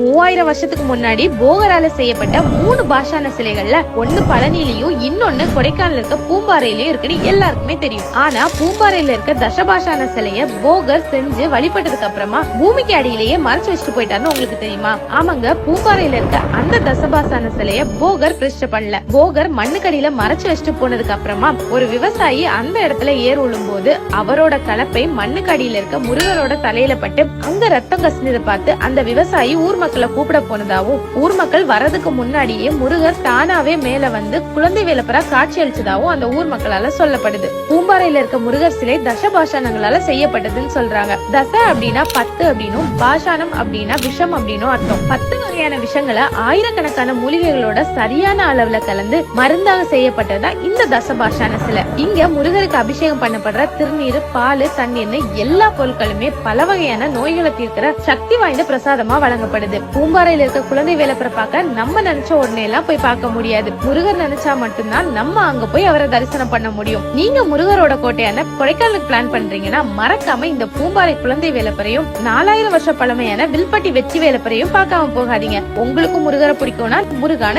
3000 வருஷத்துக்கு முன்னாடி போகரால செய்யப்பட்ட 3 பாஷான சிலைகள்ல ஒண்ணு பழனிலையும் இன்னொன்னு கொடைக்கானல் இருக்க பூம்பாறையிலயும் இருக்குன்னு எல்லாருக்குமே தெரியும். ஆனா பூம்பாறையில இருக்க தசபாஷான சிலைய போகர் செஞ்சு வழிபட்டதுக்கு அப்புறமா பூமிக்கு அடியிலேயே மறைச்சு வச்சுட்டு போயிட்டாருன்னு உங்களுக்கு தெரியுமா? ஆமாங்க, பூம்பாறையில இருக்க அந்த தசபாஷான சிலைய போகர் பிரதிஷ்டை பண்ணல. போகர் மண்ணுக்கடியில மறைச்சு வச்சுட்டு போனதுக்கு அப்புறமா ஒரு விவசாயி அந்த இடத்துல ஏர் உழும் போது அவரோட கலப்பை மண்ணுக்கடியில இருக்க முருகரோட தலையில பட்டு அங்க ரத்தம் கசிஞ்சதை பார்த்து அந்த விவசாயி ஊர் மக்களை கூப்பிட போனதாவும், ஊர் மக்கள் வரதுக்கு முன்னாடியே முருகர் தானாவே மேல வந்து குழந்தை வேலப்பரா காட்சி அளிச்சதாவும் அந்த ஊர் மக்களால சொல்லப்படுது. பூம்பாறையில இருக்க முருகர் சிலை தசபாஷானங்களால செய்யப்பட்டதுன்னு சொல்றாங்க. தச அப்படின்னா 10 அப்படின்னும், பாஷானம் அப்படின்னா விஷம் அப்படின்னும் அர்த்தம். 10 வகையான விஷங்களை ஆயிரக்கணக்கான மூலிகைகளோட சரியான அளவுல கலந்து மருந்தாக செய்யப்பட்டதா இந்த தசபாஷான சிலை. இங்க முருகருக்கு அபிஷேகம் பண்ணப்படுற திருநீர், பால், தண்ணீர்னு எல்லா பொருட்களுமே பல வகையான நோய்களை தீர்க்கிற சக்தி வாய்ந்த பிரசாதமா வழங்கப்படுது. பூம்பாறையில இருக்க குழந்தை வேலப்பரை பார்க்க நம்ம நினைச்ச உடனே எல்லாம் போய் பார்க்க முடியாது. முருகர் நினைச்சா மட்டும்தான் நம்ம அங்க போய் அவரை தரிசனம் பண்ண முடியும். நீங்க முருகரோட கோட்டையான கொடைக்கானலுக்கு பிளான் பண்றீங்கன்னா மறக்காம இந்த பூம்பாறை குழந்தை வேலப்பரையும் 4000 வருஷ பழமையான வில்பட்டி வெற்றி வேலப்பரையும் பார்க்காம போகாதீங்க. உங்களுக்கும் முருகரை பிடிக்கும்னா முருகான